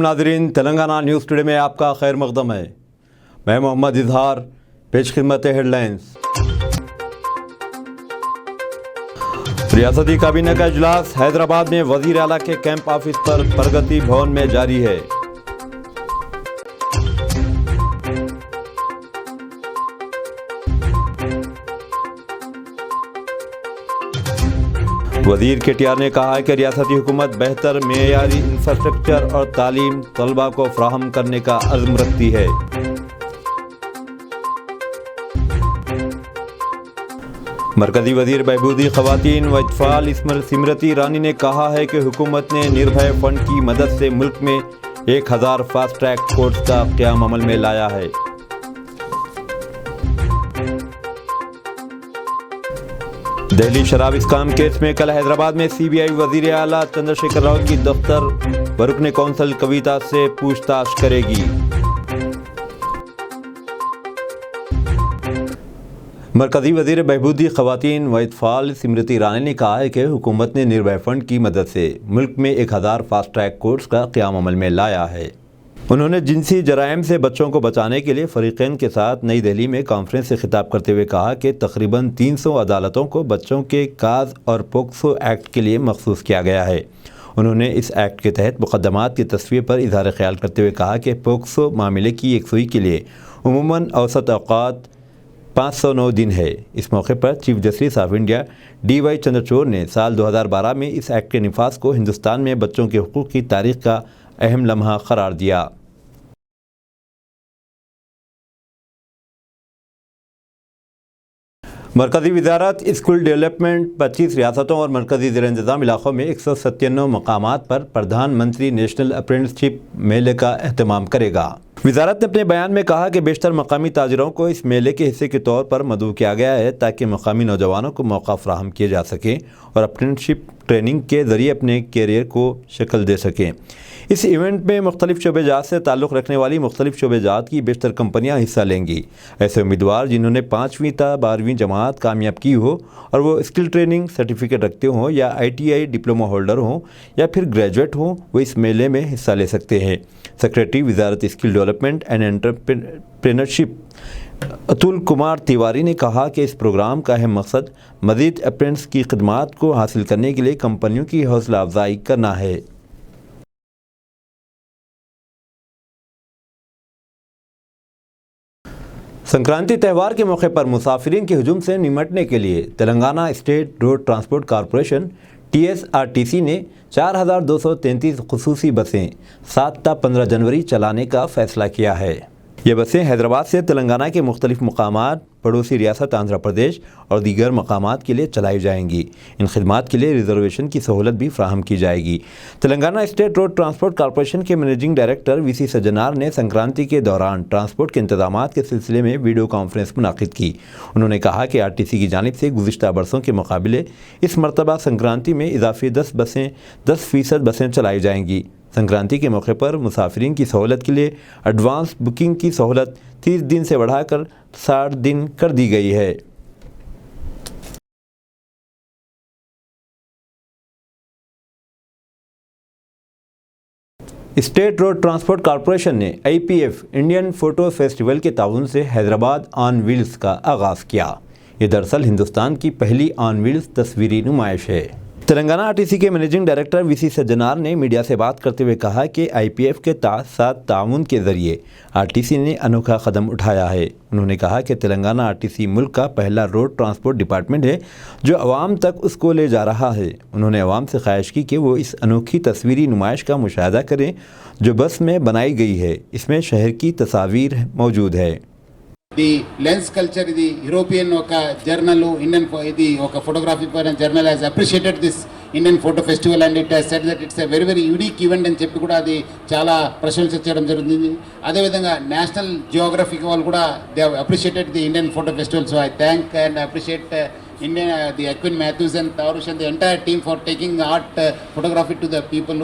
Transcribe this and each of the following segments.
नाज़रीन, Telangana news today में आपका खैर मकदम है। मैं मोहम्मद इजहार, पेश खिदमत हेडलाइंस। रियासती काबीना का इजलास हैदराबाद में वजीर आला के कैंप ऑफिस पर प्रगति भवन में जारी है। वजीर केटीआर ने कहा है कि रियासती हुकूमत बेहतर मेयारी इंफ्रास्ट्रक्चर और तालीम तलबा को फराहम करने का अज़्म रखती है। मरकजी वजीर बहबूदी ख़वातीन व इत्फ़ाल स्मृति ईरानी ने कहा है कि हुकूमत ने निर्भय फंड की मदद से मुल्क में 1000 फास्ट ट्रैक कोर्ट्स का क़याम अमल में लाया है। दिल्ली शराब स्कैम केस में कल हैदराबाद में सीबीआई वजीर आला चंद्रशेखर राव की दफ्तर व रुकन कौंसल कविता से पूछताछ करेगी। मरकजी वजीर बहबूदी ख़वातीन व इत्फ़ाल स्मृति ईरानी ने कहा है कि हुकूमत ने निर्भय फंड की मदद से मुल्क में 1000 फास्ट ट्रैक कोर्ट्स का क़याम अमल में लाया है। उन्होंने जिनसी जराइम से बच्चों को बचाने के लिए फ़रीक़ैन के साथ नई दिल्ली में कॉन्फ्रेंस से खिताब करते हुए कहा कि तकरीबन 300 अदालतों को बच्चों के काज और पोक्सो एक्ट के लिए मखसूस किया गया है। उन्होंने इस एक्ट के तहत मुक़दमात की तस्वीर पर इज़हार ख़याल करते हुए कहा कि पोक्सो मामले की यकसुई के लिए उमूमन औसत औक़ात 509 दिन है। इस मौके पर chief justice of India DY Chandrachud ने साल 2012 में इस एक्ट के निफाज को हिंदुस्तान में बच्चों के हुकूक़ की तारीख़ का अहम लम्हा करार दिया। मरकज़ी वज़ारत स्किल डेवलपमेंट 25 रियासतों और मरकज़ी ज़ेर-इंतज़ाम इलाक़ों में 197 मकामात पर प्रधानमंत्री नेशनल अप्रेंटिसशिप मेले का एहतमाम करेगा। वज़ारत ने अपने बयान में कहा कि बेशतर मकामी ताजिरों को इस मेले के हिस्से के तौर पर मदऊ किया गया है ताकि मकामी नौजवानों को मौका फ़राहम किए जा सके और अप्रेंटिसशिप ट्रेनिंग के ज़रिए अपने कैरियर को शक्ल दे सकें। इस इवेंट में मुख्तलिफ़ शोबेजात से ताल्लुक़ रखने वाली मुख्तलिफ़ शोबेजात की बेशतर कंपनियां हिस्सा लेंगी। ऐसे उम्मीदवार जिन्होंने 5वीं ta 12वीं जमात कामयाब की हो और वो स्किल ट्रेनिंग सर्टिफिकेट रखते हों या ITI डिप्लोमा होल्डर हों या फिर ग्रेजुएट हों, वो इस मेले में हिस्सा ले सकते हैं। सेक्रेटरी वज़ारत skill development and entrepreneurship Atul Kumar Tiwari ने कहा कि इस प्रोग्राम का अहम मकसद मज़ीद अप्रेंटिस की खिदमात को हासिल करने के लिए कंपनियों की हौसला अफजाई करना है। संक्रांति त्यौहार के मौके पर मुसाफिरीन के हुजूम से निमटने के लिए Telangana state road transport corporation TSRTC ने 4233 खुसूसी बसें 7 ta 15 जनवरी चलाने का फ़ैसला किया है। ये बसें हैदराबाद से तेलंगाना के मुख्तलिफ़ मकामात, पड़ोसी रियासत आंध्र प्रदेश और दीगर मकामात के लिए चलाई जाएंगी। इन खिदमात के लिए रिजर्वेशन की सहूलत भी फ्राहम की जाएगी। Telangana state road transport corporation के मैनेजिंग डायरेक्टर VC सज्जनार ने संक्रांति के दौरान ट्रांसपोर्ट के इंतजामात के सिलसिले में वीडियो कॉन्फ्रेंस मुनाकिद की। उन्होंने कहा कि RTC की जानिब से गुज़िश्ता बरसों के मुकाबले इस मरतबा संक्रांति में इजाफी 10% बसें चलाई जाएंगी। संक्रांति के मौके पर मुसाफिरीन की सहूलत के लिए एडवांस बुकिंग की सहूलत 30 दिन से बढ़ाकर 60 दिन कर दी गई है। स्टेट रोड ट्रांसपोर्ट कॉरपोरेशन ने IPF इंडियन फ़ोटो फेस्टिवल के ताउन से हैदराबाद ऑन व्हील्स का आगाज़ किया। ये दरअसल हिंदुस्तान की पहली ऑन व्हील्स तस्वीरी नुमाइश है। तेलंगाना RTC के मैनेजिंग डायरेक्टर VC सज्जनार ने मीडिया से बात करते हुए कहा कि IPF के साथ ताउन के ज़रिए RTC ने अनोखा कदम उठाया है। उन्होंने कहा कि तेलंगाना RTC मुल्क का पहला रोड ट्रांसपोर्ट डिपार्टमेंट है जो अवाम तक उसको ले जा रहा है। उन्होंने अवाम से ख्वाहिश की कि वो इस अनोखी तस्वीरी नुमाइश का मुशाहदा करें जो बस में बनाई गई है। इसमें शहर की तस्वीर मौजूद है। The lens culture, the European journal, Indian photography journal has appreciated this Indian photo festival and it has said that it's a very very unique event and చెప్పి కూడా అది చాలా ప్రశంసించడం జరుగుతుంది. అదే విధంగా నేషనల్ జియోగ్రఫిక్ వాళ్ళు కూడా they have appreciated the Indian photo festival, so I thank and appreciate the Equin Matthews and Tarush and the entire team for taking art photography to the people.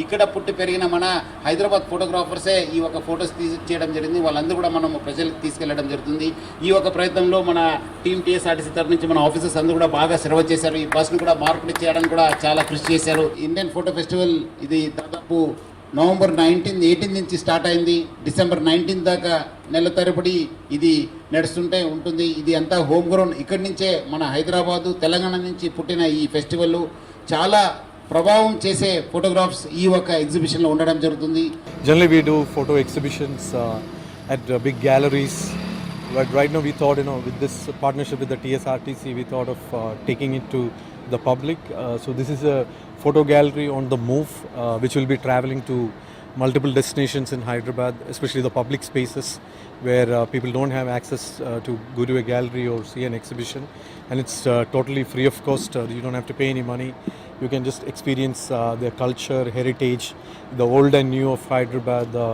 ఇక్కడ పుట్టి పెరిగిన మన హైదరాబాద్ ఫోటోగ్రాఫర్సే ఈ ఒక ఫోటోస్ తీయడం జరిగింది. వాళ్ళందరూ కూడా మనం ప్రజలకు తీసుకెళ్లడం జరుగుతుంది. ఈ ఒక ప్రయత్నంలో మన టీం TSRTC తరఫు నుంచి మన ఆఫీసర్స్ అందరూ కూడా బాగా శ్రమ చేశారు. ఈ బస్ను కూడా మార్కెట్ చేయడానికి కూడా చాలా కృషి చేశారు. ఇండియన్ ఫోటో ఫెస్టివల్ ఇది దాదాపు నవంబర్ 18 నుంచి స్టార్ట్ అయింది. డిసెంబర్ 19 దాకా నెల తరబడి ఇది నడుస్తుంటే ఉంటుంది. ఇది అంతా హోమ్ గ్రౌండ్. ఇక్కడి నుంచే మన హైదరాబాదు తెలంగాణ నుంచి పుట్టిన ఈ ఫెస్టివల్ చాలా ప్రభావం చేసే ఫోటోగ్రాఫ్స్ ఈ ఒక ఎగ్జిబిషన్లో ఉండడం జరుగుతుంది. Generally, we do photo exhibitions at big galleries. But right now, we thought, with this partnership with the TSRTC, we thought of taking it to the public. So this is a photo gallery on the move, which will be traveling to multiple destinations in Hyderabad, especially the public spaces where people don't have access to go to a gallery or see an exhibition. And it's totally free of cost. You don't have to pay any money. You can just experience their culture, heritage, the old and new of Hyderabad, the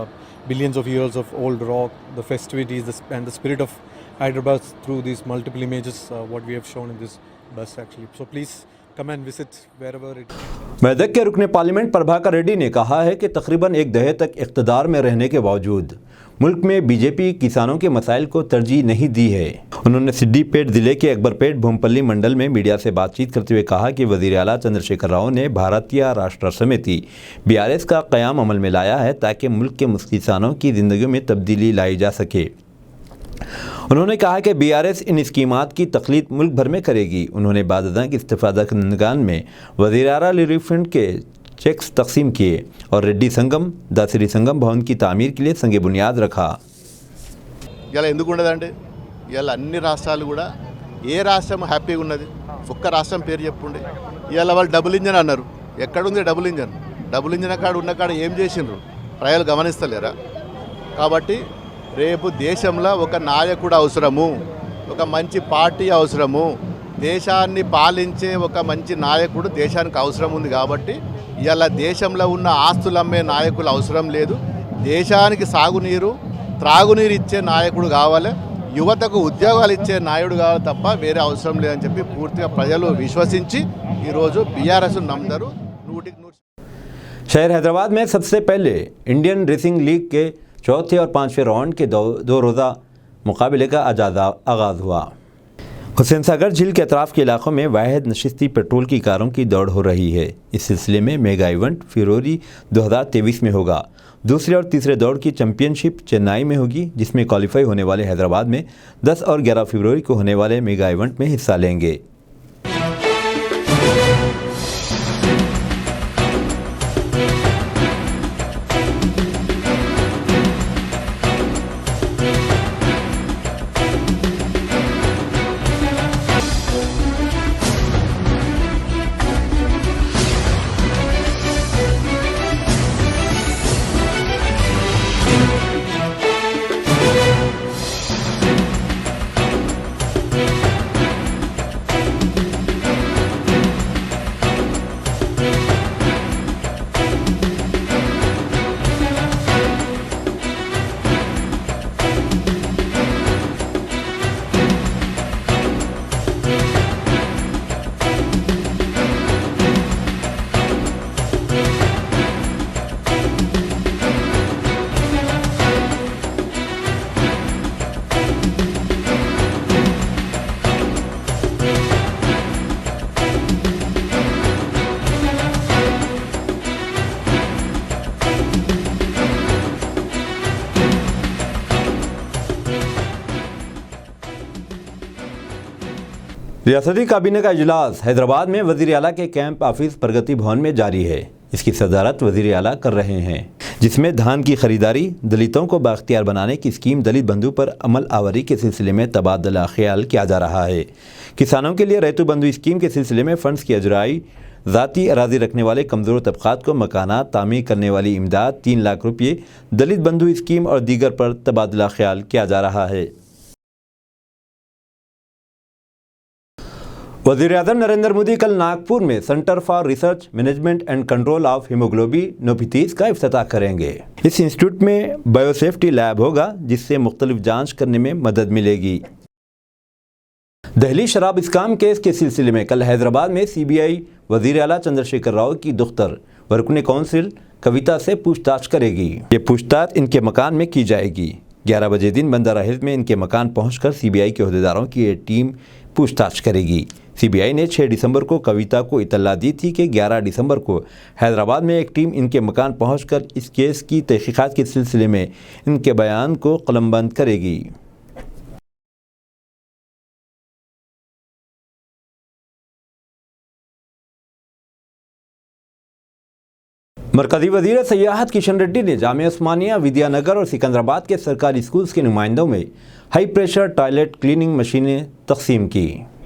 billions of years of old rock, the festivities, and the spirit of Hyderabad through these multiple images, what we have shown in this bus actually. So please come and visit wherever it is. Medak के रुकने parliament Prabhakar Reddy ने कहा है कि तकरीबन एक दहाई तक इक़्तिदार में रहने के बावजूद मुल्क में बीजेपी किसानों के मसाइल को तरजीह नहीं दी है। उन्होंने सिद्दीपेट ज़िले के अकबरपेट भूमपल्ली मंडल में मीडिया से बातचीत करते हुए कहा कि वज़ीर आला चंद्रशेखर राव ने भारतीय राष्ट्र समिति BRS का क़याम अमल में लाया है ताकि मुल्क के किसानों की ज़िंदगी में तब्दीली लाई जा सके। उन्होंने कहा कि BRS इन स्कीमात की तखलीद मुल्क भर में करेगी। उन्होंने बाददां की इस्तिफादा कंदगान में वज़ीर आला रिलीफ फंड के चेक्स तकसीम किए और रेड्डी संगम दासरी संगम भवन की तामीर के लिए संगे बुनियाद रखा। ఇలా ఎందుకు ఉండదండి? ఇలా అన్ని రాష్ట్రాలు కూడా ఏ రాష్ట్రం హ్యాపీగా ఉన్నది? ఒక్క రాష్ట్రం పేరు చెప్పుండే. ఇవాళ వాళ్ళు డబుల్ ఇంజన్ అన్నారు. ఎక్కడుంది డబుల్ ఇంజన్? డబుల్ ఇంజన్ కాడ ఉన్న కాడ ఏం చేసిండ్రు? ప్రజలు గమనిస్తలేరా? కాబట్టి రేపు దేశంలో ఒక నాయకుడు అవసరము, ఒక మంచి పార్టీ అవసరము, దేశాన్ని పాలించే ఒక మంచి నాయకుడు దేశానికి అవసరం ఉంది. కాబట్టి ఇవాళ దేశంలో ఉన్న ఆస్తులు అమ్మే నాయకులు అవసరం లేదు. దేశానికి సాగునీరు త్రాగునీరు ఇచ్చే నాయకుడు కావాలి, యువతకు ఉద్యోగాలు ఇచ్చే నాయుడు కావాలి తప్ప వేరే అవసరం లేదని చెప్పి పూర్తిగా ప్రజలు విశ్వసించి ఈరోజు BRS నమ్ముతారు 100%. शहर हैदराबाद में सबसे पहले इंडियन रेसिंग लीग के चौथे और पाँचवें राउंड के दो रोज़ा मुकाबले का आगाज़ हुआ। हुसैन सागर झील के अतराफ़ के इलाकों में वाहिद नशिस्ती पेट्रोल की कारों की दौड़ हो रही है। इस सिलसिले में मेगा इवेंट फरवरी 2023 में होगा। दूसरे और तीसरे दौड़ की चैंपियनशिप चेन्नई में होगी, जिसमें क्वालिफाई होने वाले हैदराबाद में 10 और 11 फरवरी को होने वाले मेगा इवेंट में हिस्सा लेंगे। रियासती काबीने का इजलास हैदराबाद में वज़ीर आला के कैंप ऑफिस प्रगति भवन में जारी है। इसकी सदारत वज़ीर आला कर रहे हैं, जिसमें धान की खरीदारी, दलितों को बाख्तियार बनाने की स्कीम दलित बंधु पर अमल आवरी के सिलसिले में तबादला ख्याल किया जा रहा है। किसानों के लिए रैतु बंधु स्कीम के सिलसिले में फ़ंड्स की अजराई, ज़ाती अराज़ी रखने वाले कमज़ोर तबक़ात को मकानात तामीर करने वाली इमदाद 3 लाख रुपये, दलित बंधु स्कीम और दीगर पर तबादला ख्याल किया जा रहा है। वज़ीर-ए-आज़म नरेंद्र मोदी कल नागपुर में centre for research management and control of haemoglobinopathies का इफ्तिताह करेंगे। इस इंस्टीट्यूट में बायोसेफ्टी लैब होगा, जिससे मुख्तलिफ जांच करने में मदद मिलेगी। दहली शराब स्काम केस के सिलसिले में कल हैदराबाद में CBI वज़ीर आला चंद्रशेखर राव की दुख्तर व रुकन कौंसिल कविता से पूछताछ करेगी। ये पूछताछ इनके मकान में की जाएगी। 11 बजे दिन बंदारा हिल्स में इनके मकान पहुंचकर CBI के अहदेदारों की एक टीम पूछताछ करेगी। सीबीआई ने 6 दिसंबर को कविता को इत्तला दी थी कि 11 दिसंबर को हैदराबाद में एक टीम इनके मकान पहुंचकर इस केस की तहकीकात के सिलसिले में इनके बयान को कलमबंद करेगी। मरकजी वज़ीर सयाहत किशन रेड्डी ने जामिया उस्मानिया, विद्यानगर और सिकंदराबाद के सरकारी स्कूल्स के नुमाइंदों में हाई प्रेशर टॉयलेट क्लीनिंग मशीनें तकसीम की।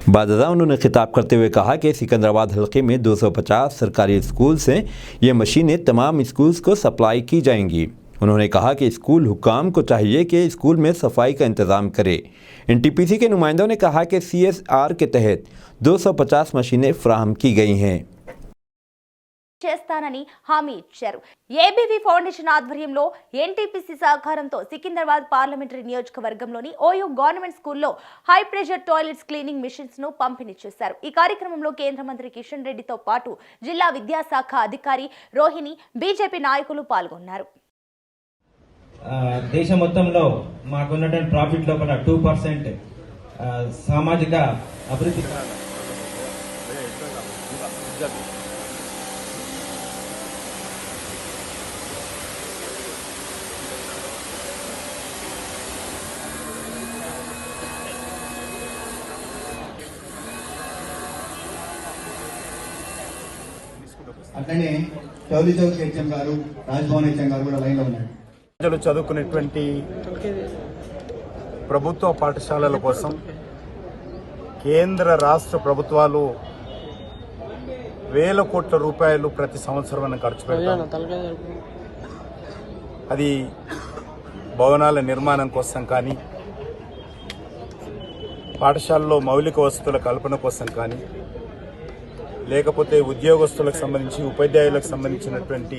बादशाह उन्होंने खिताब करते हुए कहा कि सिकंदराबाद हलके में 250 सरकारी स्कूल्स हैं। ये मशीनें तमाम स्कूल्स को सप्लाई की जाएंगी। उन्होंने कहा कि स्कूल हुकाम को चाहिए कि स्कूल में सफाई का इंतज़ाम करे। एनटीपीसी के नुमाइंदों ने कहा कि CSR के तहत 250 मशीनें फ्राहम की गई हैं। చేస్తానని హామీ ఇచ్చారు। ఏబీవీ ఫౌండేషన్ ఆధ్వర్యంలో ఎన్టీపీసీ సహకారంతో సికింద్రాబాద్ పార్లమెంటరీ నియోజకవర్గంలోని ఓయూ గవర్నమెంట్ స్కూల్లో high pressure toilets cleaning machines ను పంపిణీ చేశారు। ఈ కార్యక్రమంలో కేంద్ర మంత్రి కిషన్ రెడ్డితో పాటు జిల్లా విద్యాశాఖ అధికారి రోహిణి, బీజేపీ నాయకులు పాల్గొన్నారు। దేశం మొత్తంలో మాకున్నటువంటి ప్రాఫిట్ లోపల 2% సామాజిక అభివృద్ధి అట్లనే చౌదరి చౌక్ హెచ్ఎం గారు, రాజ్భవన్ హెచ్ఎం గారు కూడా లైన్లో ఉన్నారు। ప్రజలు చదువుకునేటువంటి ప్రభుత్వ పాఠశాలల కోసం కేంద్ర రాష్ట్ర ప్రభుత్వాలు వేల కోట్ల రూపాయలు ప్రతి సంవత్సరం ఖర్చు పెడతారు। అది భవనాల నిర్మాణం కోసం కానీ, పాఠశాలలో మౌలిక వసతుల కల్పన కోసం కానీ, లేకపోతే ఉద్యోగస్తులకు సంబంధించి ఉపాధ్యాయులకు సంబంధించినటువంటి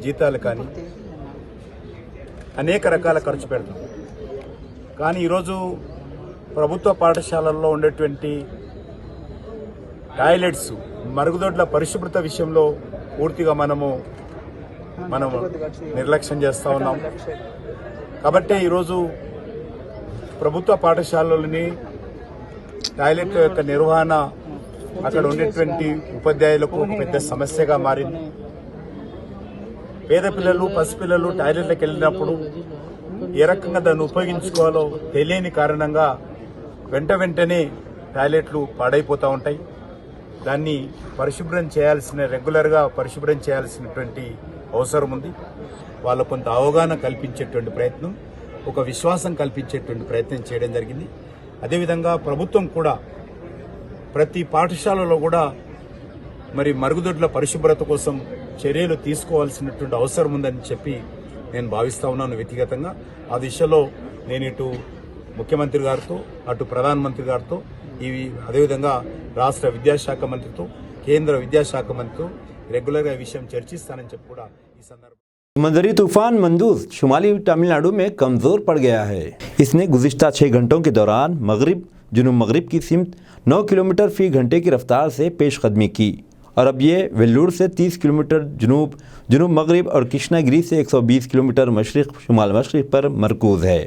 జీతాలు కానీ అనేక రకాల ఖర్చు పెడతాం। కానీ ఈరోజు ప్రభుత్వ పాఠశాలల్లో ఉండేటువంటి టాయిలెట్స్, మరుగుదొడ్ల పరిశుభ్రత విషయంలో పూర్తిగా మనము నిర్లక్ష్యం చేస్తూ ఉన్నాం। కాబట్టి ఈరోజు ప్రభుత్వ పాఠశాలలోని టాయిలెట్ యొక్క నిర్వహణ అక్కడ ఉండేటువంటి ఉపాధ్యాయులకు ఒక పెద్ద సమస్యగా మారింది। పేద పిల్లలు, పసిపిల్లలు టాయిలెట్లకు వెళ్ళినప్పుడు ఏ రకంగా దాన్ని ఉపయోగించుకోవాలో తెలియని కారణంగా వెంటనే టాయిలెట్లు పాడైపోతూ ఉంటాయి। దాన్ని రెగ్యులర్గా పరిశుభ్రం చేయాల్సినటువంటి అవసరం ఉంది। వాళ్ళకు కొంత అవగాహన కల్పించేటువంటి ప్రయత్నం, ఒక విశ్వాసం కల్పించేటువంటి ప్రయత్నం చేయడం జరిగింది। అదేవిధంగా ప్రభుత్వం కూడా ప్రతి పాఠశాలలో కూడా మరి మరుగుదొడ్ల పరిశుభ్రత కోసం చర్యలు తీసుకోవాల్సినటువంటి అవసరం ఉందని చెప్పి నేను భావిస్తా ఉన్నాను వ్యక్తిగతంగా। ఆ దిశలో నేను ఇటు ముఖ్యమంత్రి గారితో, అటు ప్రధానమంత్రి గారితో, అదేవిధంగా రాష్ట్ర విద్యాశాఖ మంత్రితో, కేంద్ర విద్యాశాఖ మంత్రితో రెగ్యులర్గా ఈ విషయం చర్చిస్తానని చెప్పి కూడా ఈ సందర్భంగా। मंदरी तूफान मंदूज शुमाली तमिलनाडु में कमज़ोर पड़ गया है। इसने गुज़िश्ता 6 घंटों के दौरान जुनूब मगरिब की सिमत 9 किलोमीटर फी घंटे की रफ्तार से पेशकदमी की और अब ये वेल्लूर से 30 किलोमीटर जुनूब मगरिब और कृष्णागिरी से 120 किलोमीटर मशरिक़ शुमाल मशरिक़ पर मरकूज़ है।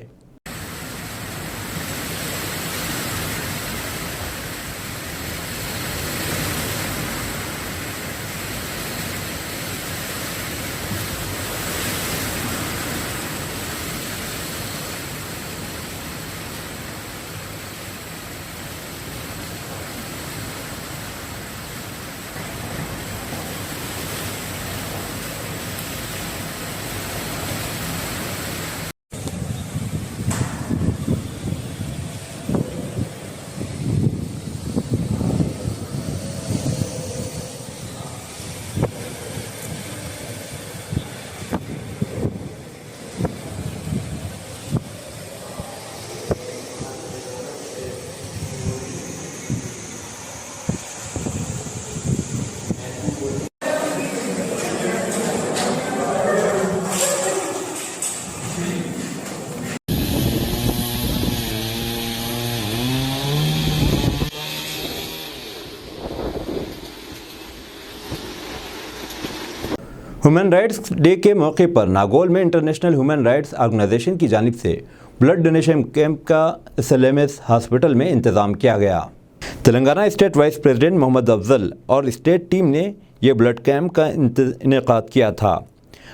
ह्यूमन राइट्स डे के मौके पर नागौल में इंटरनेशनल ह्यूमन राइट्स ऑर्गेनाइजेशन की जानिब से ब्लड डोनेशन कैंप का SLMS हॉस्पिटल में इंतज़ाम किया गया। Telangana state vice president Mohammed Afzal और स्टेट टीम ने ये ब्लड कैंप का इनेकाद किया था।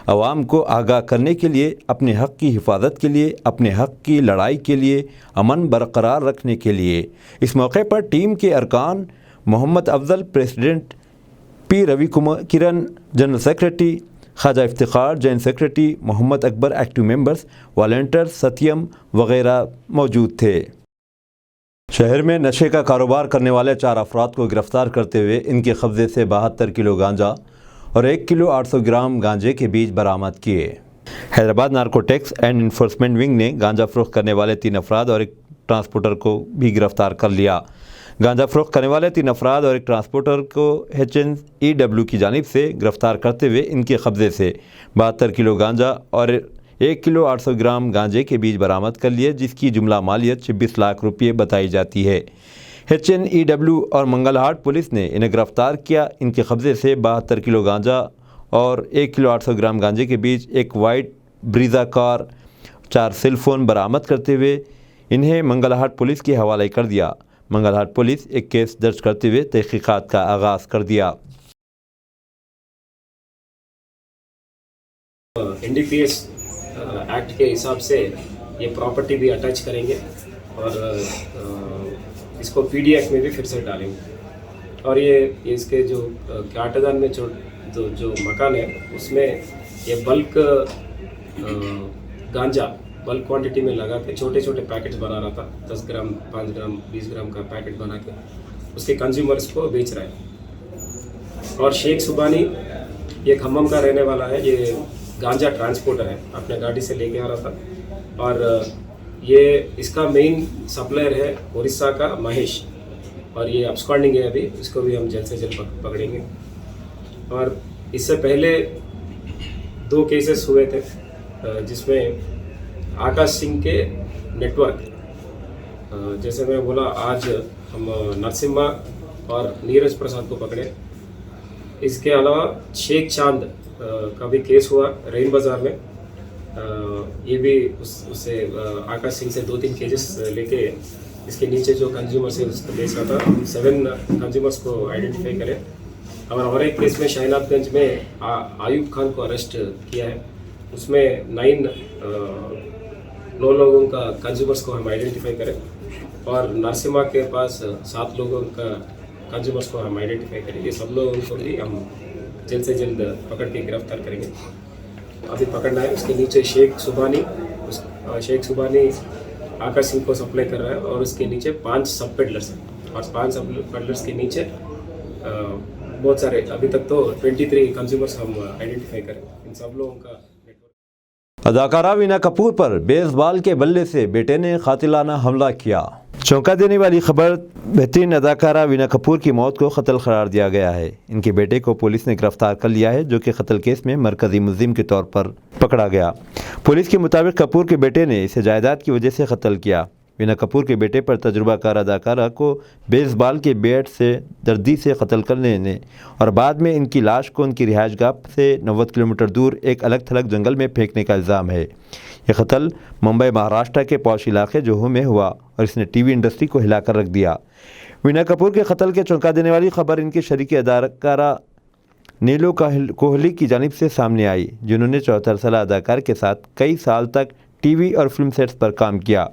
आवाम को आगाह करने के लिए, अपने हक़ की हिफाजत के लिए, अपने हक़ की लड़ाई के लिए, अमन बरकरार रखने के लिए। इस मौके पर टीम के अरकान Mohammed Afzal president, P Ravi Kumar Kiran general secretary, Khwaja Iftikhar joint secretary, Mohammed Akbar active members, volunteer Satyam वगैरह मौजूद थे। शहर में नशे का कारोबार करने वाले 4 अफराद को गिरफ्तार करते हुए इनके कब्जे से 72 किलो गांजा और 1 किलो 800 ग्राम गांजे के बीज बरामद किए। Hyderabad narcotics and enforcement wing ने गांजा फरोख्त करने वाले 3 अफराद और एक ट्रांसपोर्टर को भी गिरफ्तार कर लिया। गांजा फरोख्त करने वाले 3 अफराद और एक ट्रांसपोर्टर को HNEW की जानिब से गिरफ्तार करते हुए इनके कब्जे से 72 किलो गांजा और 1 किलो 800 ग्राम गांजे के बीज बरामद कर लिए, जिसकी जुमला मालियत 26 लाख रुपये बताई जाती है। HNEW और मंगलहाट पुलिस ने इन्हें गिरफ्तार किया। इनके कब्जे से 72 किलो गांजा और 1 किलो 800 ग्राम गांजे के बीच एक white Brezza car, 4 cell phone बरामद करते हुए इन्हें मंगलहाट पुलिस के हवाले कर दिया। मंगलहाट पुलिस एक केस दर्ज करते हुए तहकीकात का आगाज़ कर दिया। NDPS एक्ट के हिसाब से ये प्रॉपर्टी भी अटैच करेंगे और इसको PDF में भी फिर से डालेंगे। और ये इसके जो काटेदान में जो मकान है उसमें ये बल्क गांजा बल्क क्वांटिटी में लगा के छोटे छोटे पैकेट्स बना रहा था। 10 ग्राम, 5 ग्राम, 20 ग्राम का पैकेट बना के उसके कंज्यूमर्स को बेच रहा है। और शेख सुबानी ये खम्मम का रहने वाला है, ये गांजा ट्रांसपोर्टर है, अपने गाड़ी से लेके आ रहा था। और ये इसका मेन सप्लायर है उड़ीसा का महेश, और ये अब्सकॉन्डिंग है अभी, इसको भी हम जल्द से जल्द पकड़ेंगे। और इससे पहले 2 केसेस हुए थे जिसमें आकाश सिंह के नेटवर्क, जैसे मैं बोला, आज हम नरसिम्हा और नीरज प्रसाद को पकड़े। इसके अलावा शेख चांद का भी केस हुआ रेन बाज़ार में। ये भी उससे आकाश सिंह से 2-3 केसेस लेके इसके नीचे जो कंज्यूमर्स है उसको बेच रहा था। हम 7 कंज्यूमर्स को आइडेंटिफाई करें। और एक केस में शाहीनाथगंज में आयुब खान को अरेस्ट किया है, उसमें 9 लोगों का कंज्यूमर्स को हम आइडेंटिफाई करें। और नरसिम्हा के पास 7 लोगों का कंज्यूमर्स को हम आइडेंटिफाई करें। ये सब लोगों को भी हम जल्द से जल्द पकड़ के गिरफ्तार करेंगे। अभी पकड़ना है। उसके नीचे शेख सुबानी आकाश सिंह को सप्लाई कर रहा है, और उसके नीचे 5 सब पेडलर्स हैं। और 5 सब पेडलर्स के नीचे बहुत सारे, अभी तक तो 23 कंज्यूमर्स हम आइडेंटिफाई करें। इन सब लोगों का अदाकारा वीना कपूर पर बेसबॉल के बल्ले से बेटे ने कातिलाना हमला किया। चौंका देने वाली खबर, बेहतरीन अदाकारा वीना कपूर की मौत को कत्ल करार दिया गया है। इनके बेटे को पुलिस ने गिरफ्तार कर लिया है, जो कि कत्ल केस में मरकजी मुल्जिम के तौर पर पकड़ा गया। पुलिस के मुताबिक कपूर के बेटे ने इसे जायदाद की वजह से कत्ल किया। वीना कपूर के बेटे पर तजुर्बाकार अदाकारा को बेसबॉल के बैट से दर्दी से कत्ल करने ने और बाद में इनकी लाश को उनकी रिहाइशगाह से 90 किलोमीटर दूर एक अलग थलग जंगल में फेंकने का इल्ज़ाम है। यह कत्ल मुंबई महाराष्ट्र के पौश इलाके जोहू में हुआ और इसने टीवी इंडस्ट्री को हिलाकर रख दिया। वीना कपूर के कत्ल के चौंका देने वाली खबर इनकी शरीक अदाकारा नीलू कोहली की जानिब से सामने आई, जिन्होंने 74 साल अदाकार के साथ कई साल तक टीवी और फिल्म सेट्स पर काम किया।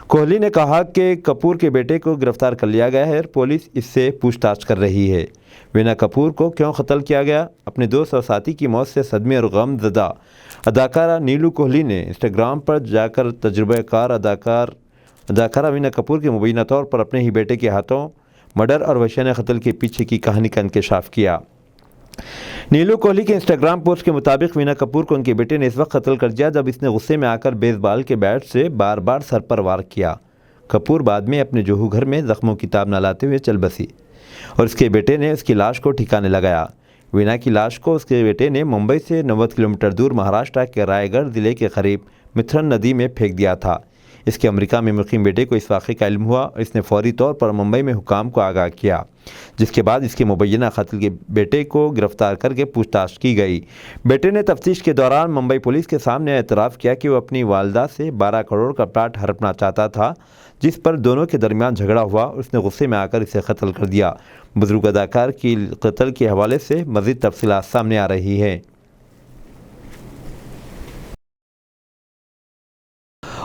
कोहली ने कहा कि कपूर के बेटे को गिरफ्तार कर लिया गया है और पुलिस इससे पूछताछ कर रही है। वीना कपूर को क्यों कत्ल किया गया? अपने दोस्त और साथी की मौत से सदमे और गमज़दा अदाकारा नीलू कोहली ने इंस्टाग्राम पर जाकर तजुर्बाकार अदाकारा वीना कपूर के मुबीना तौर पर अपने ही बेटे के हाथों मर्डर और वहशियाना कत्ल के पीछे की कहानी का इंकशाफ किया। नीलू कोहली के इंस्टाग्राम पोस्ट के मुताबिक वीना कपूर को उनके बेटे ने इस वक्त कत्ल कर दिया जब इसने गुस्से में आकर बेसबॉल के बैट से बार बार सर पर वार किया। कपूर बाद में अपने जोहू घर में ज़ख्मों की ताब न लाते हुए चल बसी और उसके बेटे ने उसकी लाश को ठिकाने लगाया। वीना की लाश को उसके बेटे ने मुंबई से 90 किलोमीटर दूर महाराष्ट्र के रायगढ़ ज़िले के करीब मिथुन नदी में फेंक दिया था। اس کے امریکہ میں مقیم بیٹے کو اس واقعے کا علم ہوا اور اس نے فوری طور پر ممبئی میں حکام کو آگاہ کیا، جس کے بعد اس کے مبینہ قاتل کے بیٹے کو گرفتار کر کے پوچھ تاچھ کی گئی۔ بیٹے نے تفتیش کے دوران ممبئی پولیس کے سامنے اعتراف کیا کہ وہ اپنی والدہ سے 12 کروڑ کا پلاٹ ہڑپنا چاہتا تھا، جس پر دونوں کے درمیان جھگڑا ہوا اور اس نے غصے میں آ کر اسے قتل کر دیا۔ بزرگ اداکار کی قتل کے حوالے سے مزید تفصیلات سامنے آ رہی ہیں۔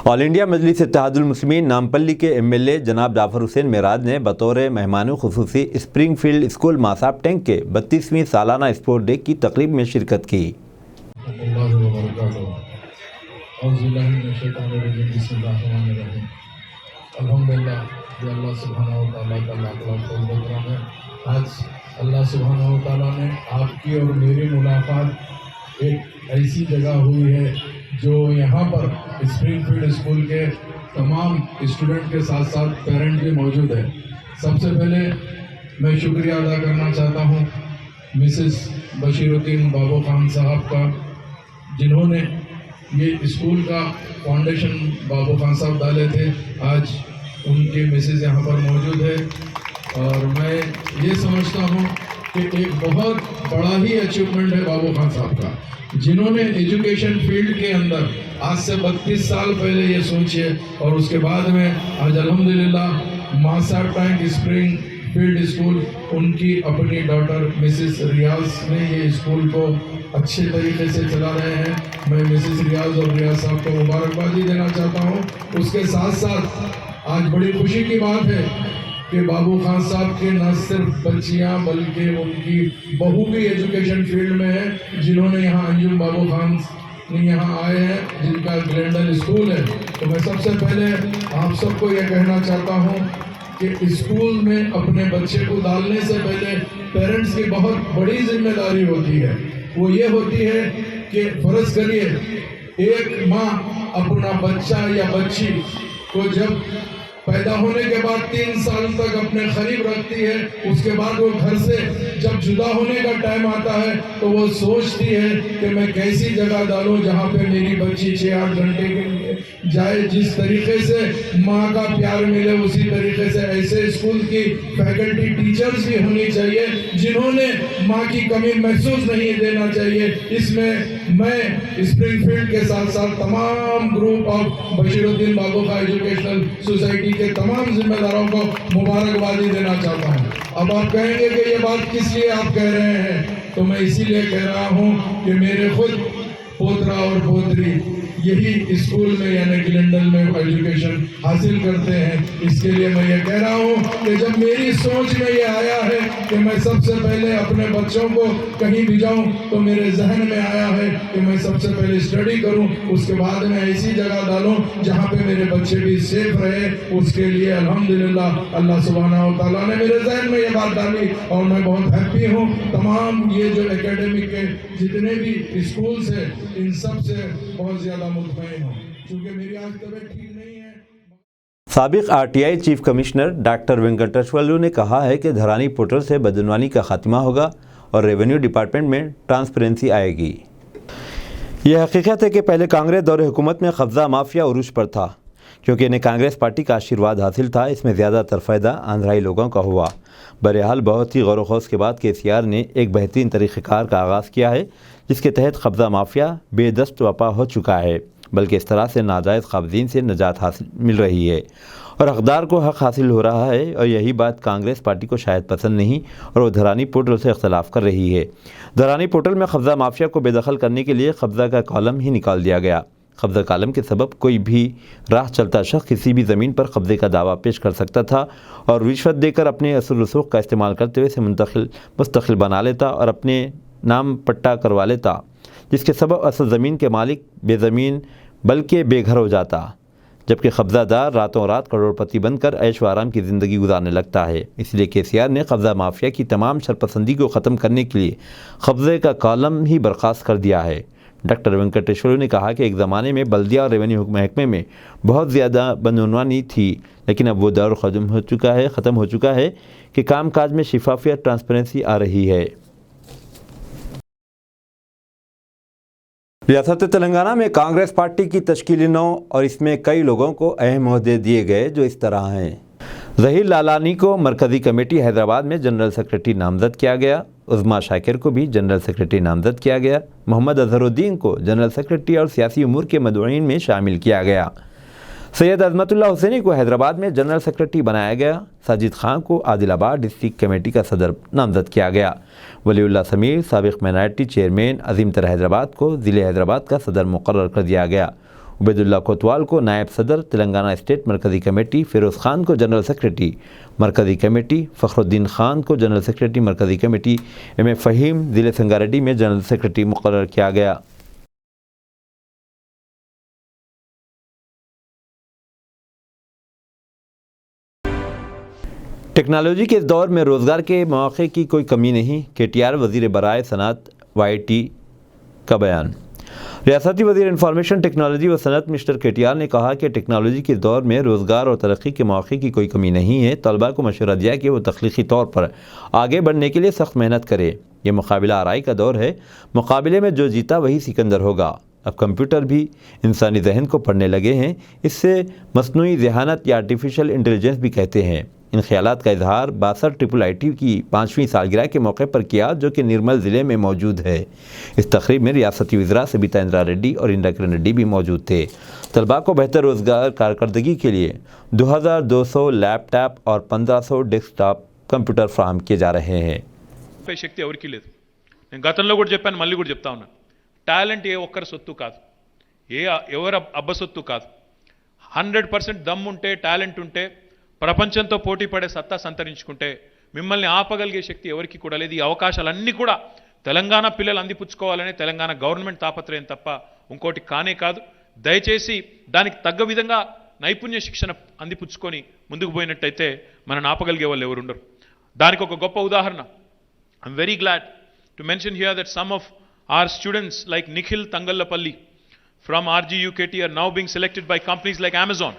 آل انڈیا مجلس اتحاد المسلمین نامپلی کے ایم ایل اے جناب جعفر حسین معراج نے بطور مہمان خصوصی اسپرنگ فیلڈ اسکول ماساب ٹینک کے 32ویں سالانہ اسپورٹ ڈے کی تقریب میں شرکت کی۔ الحمدللہ یہ اللہ سبحانہ و تعالیٰ کا لاکھ لاکھ کرم ہے۔ آج اللہ سبحانہ و تعالیٰ نے آپ کی اور میری ملاقات ایک ایسی جگہ ہوئی ہے جو یہاں پر اسپرنگ فیلڈ اسکول کے تمام اسٹوڈنٹ کے ساتھ ساتھ پیرنٹ بھی موجود ہے۔ سب سے پہلے میں شکریہ ادا کرنا چاہتا ہوں مسز بشیر الدین بابو خان صاحب کا، جنہوں نے یہ اسکول کا فاؤنڈیشن بابو خان صاحب ڈالے تھے۔ آج ان کی مسز یہاں پر موجود ہے اور میں یہ سمجھتا ہوں کہ ایک بہت بڑا ہی اچیومنٹ ہے بابو خان صاحب کا، جنہوں نے ایجوکیشن فیلڈ کے اندر آج سے 32 سال پہلے یہ سوچی ہے اور اس کے بعد میں آج الحمدللہ ماساب ٹینک اسپرنگ فیلڈ اسکول، ان کی اپنی ڈاٹر مسز ریاض نے یہ اسکول کو اچھے طریقے سے چلا رہے ہیں۔ میں مسز ریاض اور ریاض صاحب کو مبارکبادی دینا چاہتا ہوں۔ اس کے ساتھ ساتھ آج بڑی خوشی کی بات ہے کہ بابو خان صاحب کے نہ صرف بچیاں بلکہ ان کی بہو بھی ایجوکیشن فیلڈ میں ہے، جنہوں نے یہاں انجم بابو خان یہاں آئے ہیں، جن کا گلینڈل اسکول ہے۔ تو میں سب سے پہلے آپ سب کو یہ کہنا چاہتا ہوں کہ اسکول میں اپنے بچے کو ڈالنے سے پہلے پیرنٹس کی بہت بڑی ذمہ داری ہوتی ہے۔ وہ یہ ہوتی ہے کہ فرض کریے ایک ماں اپنا بچہ یا بچی کو جب پیدا ہونے کے بعد 3 سال تک اپنے قریب رکھتی ہے، اس کے بعد وہ گھر سے جب جدا ہونے کا ٹائم آتا ہے تو وہ سوچتی ہے کہ میں کیسی جگہ ڈالوں جہاں پہ میری بچی 6-8 گھنٹے کے لیے جائے، جس طریقے سے ماں کا پیار ملے اسی طریقے سے ایسے اسکول کی فیکلٹی ٹیچرز بھی ہونی چاہیے جنہوں نے ماں کی کمی محسوس نہیں دینا چاہیے۔ اس میں اسپرنگ فیلڈ کے ساتھ ساتھ تمام group of Bashir Uddin Babu Khan educational society کے تمام ذمہ داروں کو مبارکبادی دینا چاہتا ہوں۔ اب آپ کہیں گے کہ یہ بات کس لیے آپ کہہ رہے ہیں، تو میں اسی لیے کہہ رہا ہوں کہ میرے خود پوترا اور پوتری یہی اسکول میں یعنی گلینڈل میں ایجوکیشن حاصل کرتے ہیں۔ اس کے لیے میں یہ کہہ رہا ہوں کہ جب میری سوچ میں یہ آیا ہے کہ میں سب سے پہلے اپنے بچوں کو کہیں بھی جاؤں تو میرے ذہن میں آیا ہے کہ میں سب سے پہلے اسٹڈی کروں، اس کے بعد میں ایسی جگہ ڈالوں جہاں پہ میرے بچے بھی سیف رہے۔ اس کے لیے الحمدللہ اللہ سبحانہ و تعالیٰ نے میرے ذہن میں یہ بات ڈالی اور میں بہت ہیپی ہوں۔ تمام یہ جو اکیڈمک کے جتنے بھی اسکولز ہیں ان سب سے بہت زیادہ مطمئن ہوں، کیونکہ میری آج طبیعت ٹھیک نہیں ہے۔ سابق RTI چیف کمشنر ڈاکٹر وینکٹیشورلو نے کہا ہے کہ دھرانی پورٹل سے بدعنوانی کا خاتمہ ہوگا اور ریونیو ڈپارٹمنٹ میں ٹرانسپیرنسی آئے گی۔ یہ حقیقت ہے کہ پہلے کانگریس دور حکومت میں قبضہ مافیا عروج پر تھا، کیونکہ انہیں کانگریس پارٹی کا آشیرواد حاصل تھا۔ اس میں زیادہ تر فائدہ آندھرائی لوگوں کا ہوا۔ بہرحال بہت ہی غور و خوض کے بعد KCR نے ایک بہترین طریقہ کار کا آغاز کیا ہے جس کے تحت قبضہ مافیا بے دست وپا ہو چکا ہے، بلکہ اس طرح سے ناجائز قابضین سے نجات حاصل مل رہی ہے اور حقدار کو حق حاصل ہو رہا ہے، اور یہی بات کانگریس پارٹی کو شاید پسند نہیں اور وہ دھرانی پورٹل سے اختلاف کر رہی ہے۔ دھرانی پورٹل میں قبضہ مافیا کو بے دخل کرنے کے لیے قبضہ کا کالم ہی نکال دیا گیا۔ قبضہ کالم کے سبب کوئی بھی راہ چلتا شخص کسی بھی زمین پر قبضے کا دعویٰ پیش کر سکتا تھا اور رشوت دے کر اپنے اثر رسوخ کا استعمال کرتے ہوئے اسے مستقل بنا لیتا اور اپنے نام پٹا کروا لیتا، جس کے سبب اصل زمین کے مالک بے زمین بلکہ بے گھر ہو جاتا، جبکہ قبضہ دار راتوں رات کروڑ پتی بن کر عیش و آرام کی زندگی گزارنے لگتا ہے۔ اس لیے KCR نے قبضہ مافیا کی تمام شرپسندی کو ختم کرنے کے لیے قبضے کا کالم ہی برخاست کر دیا ہے۔ ڈاکٹر وینکٹیشورلو نے کہا کہ ایک زمانے میں بلدیہ اور ریونیو محکمے میں بہت زیادہ بدعنوانی تھی، لیکن اب وہ دور ختم ہو چکا ہے کہ کام کاج میں شفافیت ٹرانسپیرنسی آ رہی ہے۔ रियासत तेलंगाना में कांग्रेस पार्टी की तश्कील नौ और इसमें कई लोगों को अहम ओहदे दिए गए जो इस तरह हैं। ज़हीर लालानी को मरकज़ी कमेटी हैदराबाद में जनरल सेक्रेटरी नामज़द किया गया। उज़मा शाकिर को भी जनरल सेक्रेटरी नामज़द किया गया। मोहम्मद अज़हरुद्दीन को जनरल सेक्रेटरी और सियासी उमूर के मदऊइन में शामिल किया गया। सैयद अज़मतुल्लाह हुसैनी को हैदराबाद में जनरल सेक्रेटरी बनाया गया। साजिद खान को आदिलाबाद डिस्ट्रिक्ट कमेटी का सदर नामज़द किया गया। वलीउल्लाह समीर साबिक़ माइनॉरिटी चेयरमैन अज़ीम तर हैदराबाद को ज़िले हैदराबाद का सदर मुक़र्रर कर दिया गया। उबैदुल्लाह कोतवाल को नायब सदर तेलंगाना स्टेट मरकज़ी कमेटी, फ़िरोज़ खान को जनरल सेक्रेटरी मरकज़ी कमेटी, फ़खरुद्दीन खान को जनरल सेक्रेटरी मरकज़ी कमेटी, एम ए फ़हीम ज़िले संगारेड्डी में जनरल सेक्रेटरी मुक़र्रर किया गया। टेक्नोलॉजी के इस दौर में रोज़गार के मौक़े की कोई कमी नहीं, KTR वज़ीर बराए सनअत YT का बयान। रियासती वज़ीर इंफॉर्मेशन टेक्नोलॉजी व सनअत मिस्टर KTR ने कहा कि टेक्नोलॉजी के दौर में रोज़गार और तरक्की के मौक़े की कोई कमी नहीं है। तलबा को मशवरा दिया कि वो तख्लीक़ी तौर पर आगे बढ़ने के लिए सख्त मेहनत करे। ये मुकाबला आराई का दौर है, मुकाबले में जो जीता वही सिकंदर होगा। अब कंप्यूटर भी इंसानी जहन को पढ़ने लगे हैं, इससे मसनूई ज़हानत या आर्टिफिशियल इंटेलिजेंस भी कहते हैं। इन ख्यालात का इजहार 62 IIT की 5वीं सालगिरह के मौके पर किया, जो कि निर्मल ज़िले में मौजूद है। इस तकरीब में रियासती वज़रा सबिता इंदिरा रेड्डी और इंदिरा किरण रेड्डी भी मौजूद थे। तलबा को बेहतर रोज़गार कारकर्दगी के लिए 2200 लैपटॉप और 1500 डेस्कटॉप कंप्यूटर फ्राहम किए जा रहे हैं। శక్తి ఎవరికి లేదు. నేను గతంలో కూడా చెప్పాను, మళ్ళీ కూడా చెప్తా ఉన్నా. టాలెంట్ ఏ ఒక్కరి సొత్తు కాదు, ఎవరు అబ్బ సొత్తు కాదు. 100% దమ్ ఉంటే, టాలెంట్ ఉంటే, ప్రపంచంతో పోటీ పడే సత్తా సంతరించుకుంటే మిమ్మల్ని ఆపగలిగే శక్తి ఎవరికి కూడా లేదు. ఈ అవకాశాలన్నీ కూడా తెలంగాణ పిల్లలు అందిపుచ్చుకోవాలనే తెలంగాణ గవర్నమెంట్ తాపత్రయం తప్ప ఇంకోటి కానే కాదు. దయచేసి దానికి తగ్గ విధంగా నైపుణ్య శిక్షణ అందిపుచ్చుకొని ముందుకు పోయినట్టయితే మనల్ని ఆపగలిగే వాళ్ళు ఎవరు ఉండరు. దానికి ఒక గొప్ప ఉదాహరణ, I'm very glad to mention here that some of our students like Nikhil Tangallapalli from RGUKT are now being selected by companies like Amazon.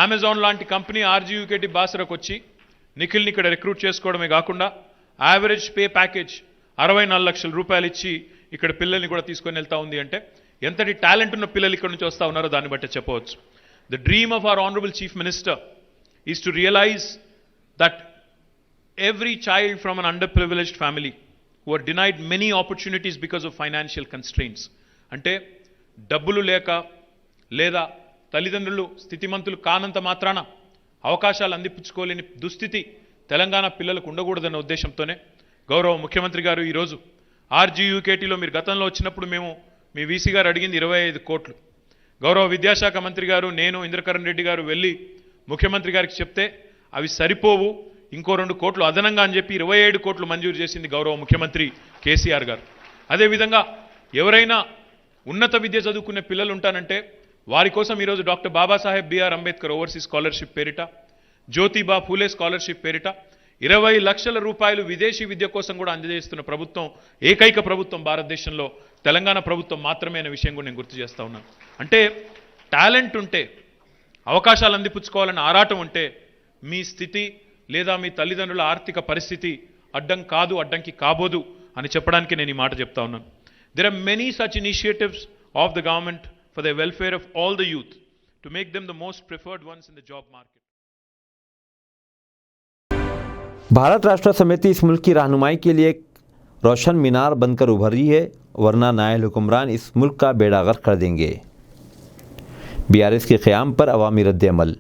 Amazon లాంటి కంపెనీ RGUKT బాసరకు వచ్చి నిఖిల్ని ఇక్కడ రిక్రూట్ చేసుకోవడమే కాకుండా యావరేజ్ పే ప్యాకేజ్ 64 లక్షల రూపాయలు ఇచ్చి ఇక్కడ పిల్లల్ని కూడా తీసుకొని వెళ్తా ఉంది అంటే ఎంతటి టాలెంట్ ఉన్న పిల్లలు ఇక్కడ నుంచి వస్తూ ఉన్నారో దాన్ని బట్టి చెప్పవచ్చు. The dream of our honorable chief minister is to realize that every child from an underprivileged family who are denied many opportunities because of financial constraints, అంటే డబ్బులు లేక లేదా తల్లిదండ్రులు స్థితిమంతులు కానంత మాత్రాన అవకాశాలు అందిపుచ్చుకోలేని దుస్థితి తెలంగాణ పిల్లలకు ఉండకూడదన్న ఉద్దేశంతోనే గౌరవ ముఖ్యమంత్రి గారు ఈరోజు RGUKTలో మీరు గతంలో వచ్చినప్పుడు మేము మీ వీసీ గారు అడిగింది 25 కోట్లు. గౌరవ విద్యాశాఖ మంత్రి గారు, నేను, ఇంద్రకరణ్ రెడ్డి గారు వెళ్ళి ముఖ్యమంత్రి గారికి చెప్తే అవి సరిపోవు, ఇంకో 2 కోట్లు అదనంగా అని చెప్పి 27 కోట్లు మంజూరు చేసింది గౌరవ ముఖ్యమంత్రి కేసీఆర్ గారు. అదేవిధంగా ఎవరైనా ఉన్నత విద్య చదువుకునే పిల్లలు ఉంటానంటే వారి కోసం ఈరోజు doctor Babasaheb BR Ambedkar overseas scholarship పేరిట, జ్యోతిబా ఫూలే స్కాలర్షిప్ పేరిట 20 లక్షల రూపాయలు విదేశీ విద్య కోసం కూడా అందజేస్తున్న ప్రభుత్వం, ఏకైక ప్రభుత్వం భారతదేశంలో తెలంగాణ ప్రభుత్వం మాత్రమే అనే విషయం కూడా నేను గుర్తు చేస్తూ ఉన్నాను. అంటే టాలెంట్ ఉంటే, అవకాశాలు అందిపుచ్చుకోవాలని ఆరాటం ఉంటే మీ స్థితి లేదా మీ తల్లిదండ్రుల ఆర్థిక పరిస్థితి అడ్డం కాదు, అడ్డంకి కాబోదు అని చెప్పడానికి నేను ఈ మాట చెప్తా ఉన్నాను. There are many such initiatives of the government for the welfare of all the youth to make them the most preferred ones in the job market. Bharat राष्ट्र समिति इस मुल्क की रहनुमाई के लिए एक रोशन मीनार बनकर उभरी है, वरना नायल हुक्मरान इस मुल्क का बेड़ा गर्क कर देंगे। BRS के क़याम पर अवामी रद्द-ए-अमल।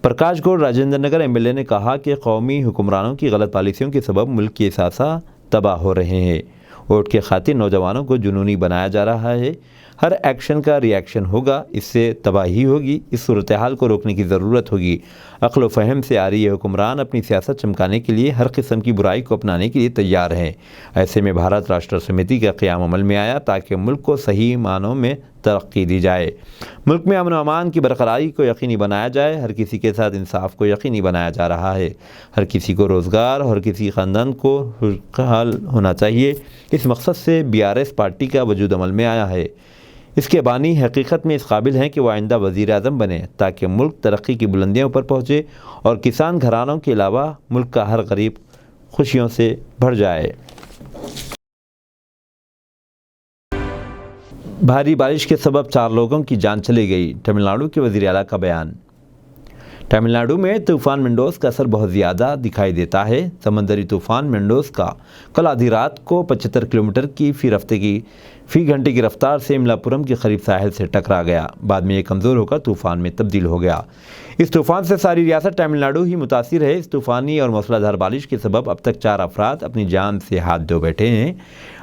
प्रकाश गौड़ राजेंद्र नगर MLA ने कहा कि कौमी हुक्मरानों की गलत पॉलिसियों के सबब मुल्क के असासा तबाह हो रहे हैं। वोट के खातिर नौजवानों को जुनूनी बनाया जा रहा है। हर एक्शन का रिएक्शन होगा, इससे तबाही होगी। इस सूरत हाल को रोकने की ज़रूरत होगी। अक्ल व फ़हम से आ रही हुक्मरान अपनी सियासत चमकाने के लिए हर किस्म की बुराई को अपनाने के लिए तैयार हैं। ऐसे में भारत राष्ट्र समिति का क़याम अमल में आया ताकि मुल्क को सही मानों में तरक्की दी जाए, मुल्क में अमन व अमान की बरकरारी को यकीनी बनाया जाए। हर किसी के साथ इंसाफ को यकीनी बनाया जा रहा है। हर किसी को रोज़गार, हर किसी ख़ानदान को खुशहाल होना चाहिए। इस मकसद से BRS पार्टी का वजूद अमल में आया है। इसके बानी हकीकत में इस काबिल हैं कि वह आइंदा वज़ीर आज़म बने ताकि मुल्क तरक्की की बुलंदियों पर पहुँचे और किसान घरानों के अलावा मुल्क का हर गरीब खुशियों से भर जाए। भारी बारिश के सबब 4 लोगों की जान चली गई, तमिलनाडु के वज़ीर आला का बयान। तमिलनाडु में तूफान मेंडोस का असर बहुत ज़्यादा दिखाई देता है। समंदरी तूफान मेंडोस का कल आधी रात को 75 किलोमीटर की फी घंटे की रफ्तार से मलापुरम के करीब साहिल से टकरा गया। बाद में ये कमज़ोर होकर तूफ़ान में तब्दील हो गया। इस तूफ़ान से सारी रियासत तमिलनाडु ही मुतासिर है। इस तूफ़ानी और मूसलाधार बारिश के सबब अब तक 4 अफराद अपनी जान से हाथ धो बैठे हैं।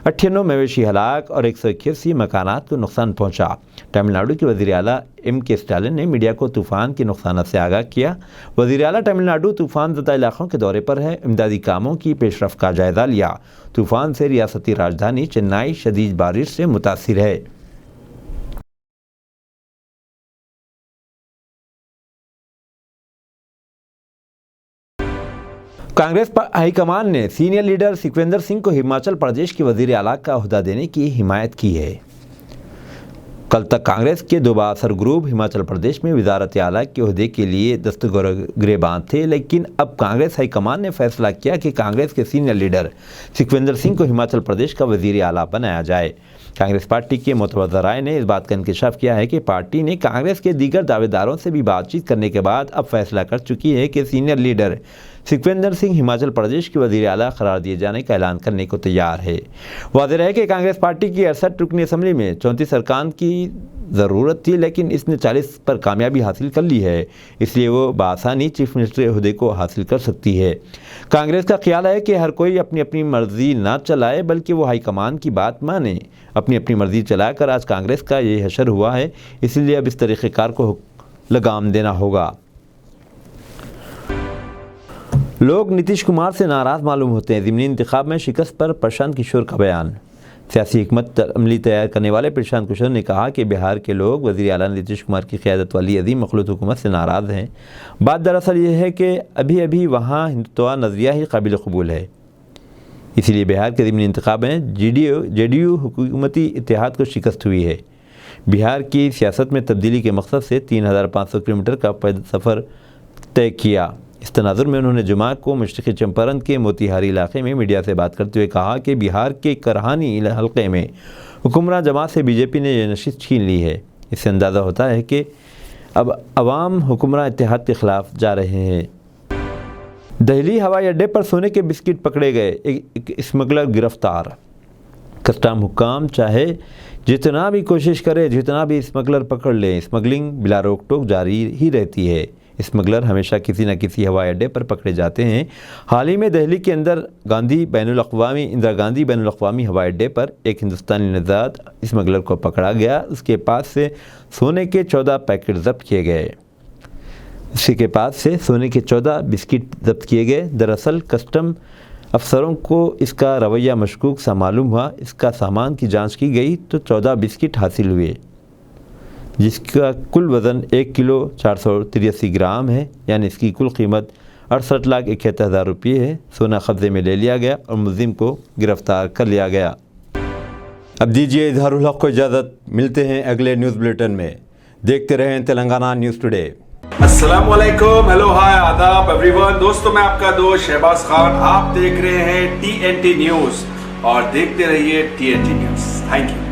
98 मवेशी हलाक और 181 मकानात को नुकसान पहुंचा। तमिलनाडु के वज़ीर आला M.K. स्टालिन ने मीडिया को तूफ़ान के नुकसान से आगाह किया। वज़ीर आला तमिलनाडु तूफ़ान ज़दा इलाक़ों के दौरे पर है। इमदादी कामों की पेशरफ़ का जायज़ा लिया। तूफ़ान से रियासती राजधानी चेन्नई शदीद बारिश से मुतासिर है। कांग्रेस हाईकमान ने सीनियर लीडर सुखविंदर सिंह को हिमाचल प्रदेश के वज़ीर आला का ओहदा देने की हिमायत की है। कल तक कांग्रेस के 2 बाअसर ग्रुप हिमाचल प्रदेश में वज़ारत आला के ओहदे के लिए दस्तगिरबान थे, लेकिन अब कांग्रेस हाईकमान ने फैसला किया कि कांग्रेस के सीनियर लीडर सुखविंदर सिंह को हिमाचल प्रदेश का वज़ीर आला बनाया जाए। कांग्रेस पार्टी के मुतवज़्ज़ा राय ने इस बात का इंकशाफ किया है कि पार्टी ने कांग्रेस के दीगर दावेदारों से भी बातचीत करने के बाद अब फैसला कर चुकी है कि सीनियर लीडर सुखविंदर सिंह हिमाचल प्रदेश के वज़ीर आला करार दिए जाने का ऐलान करने को तैयार है। वाज़ेह है कि कांग्रेस पार्टी की 68 रुकनी असम्बली में 34 अरकान की ज़रूरत थी, लेकिन इसने 40 पर कामयाबी हासिल कर ली है, इसलिए वो बआसानी चीफ मिनिस्टर ओहदे को हासिल कर सकती है। कांग्रेस का ख्याल है कि हर कोई अपनी अपनी मर्ज़ी ना चलाए, बल्कि वो हाईकमान की बात माने। अपनी अपनी मर्ज़ी चलाकर आज कांग्रेस का ये हशर हुआ है, इसलिए अब इस तरीक़ेकार को लगाम देना होगा। लोग नीतीश कुमार से नाराज़ मालूम होते हैं। ज़िमनी इंतखाब में शिकस्त पर प्रशांत किशोर का बयान। सियासी हिकमत अमली तैयार करने वाले प्रशांत किशोर ने कहा कि बिहार के लोग वज़ीर आला नीतीश कुमार की क़यादत वाली अजीम मखलूत हुकूमत से नाराज़ हैं। बात दरअसल ये है कि अभी वहाँ हिंदुत्व नज़रिया ही काबिल कबूल है, इसीलिए बिहार के ज़िमनी इंतखाब में JDU हुकूमती इत्तेहाद को शिकस्त हुई है। बिहार की सियासत में तब्दीली के मकसद से 3500 किलोमीटर का सफ़र तय किया। इस तनाजुर में उन्होंने जुमा को मशरक़ी चंपारण के मोतीहारी इलाके में मीडिया से बात करते हुए कहा कि बिहार के करहानी हल्के में हुक्मरान जमात से बीजेपी ने यह नशिस्त छीन ली है। इससे अंदाज़ा होता है कि अब अवाम हुक्मरान इत्तेहाद के ख़िलाफ़ जा रहे हैं। दिल्ली हवाई अड्डे पर सोने के बिस्किट पकड़े गए, एक स्मगलर गिरफ्तार। कस्टम हुक्काम चाहे जितना भी कोशिश करे, जितना भी स्मगलर पकड़ लें, स्मगलिंग बिला रोक टोक जारी ही रहती है। स्मगलर हमेशा किसी न किसी हवाई अड्डे पर पकड़े जाते हैं। हाल ही में दिल्ली के अंदर इंदिरा गांधी बैनुल अक़वामी हवाई अड्डे पर एक हिंदुस्तानी नजाद स्मगलर को पकड़ा गया। उसके पास से सोने के 14 पैकेट जब्त किए गए। उसी के पास से सोने के 14 बिस्किट जब्त किए गए। दरअसल कस्टम अफसरों को इसका रवैया मशकूक सा मालूम हुआ। इसका सामान की जाँच की गई तो 14 बिस्किट हासिल हुए, जिसका कुल वज़न 1 किलो 483 ग्राम है, यानी इसकी कुल कीमत 68,71,000 रुपये है। सोना कब्ज़े में ले लिया गया और मुलज़िम को गिरफ़्तार कर लिया गया। अब दीजिए इज़हारुल हक़ को इजाज़त। मिलते हैं अगले न्यूज़ बुलेटिन में। देखते रहें तेलंगाना न्यूज़ टुडे। अस्सलामुअलैकुम, हेलो, हाय, आदाब एवरीवन। दोस्तों, मैं आपका दोस्त शहबाज खान। आप देख रहे हैं TNT न्यूज़ और देखते रहिए TNT न्यूज़। Thank you.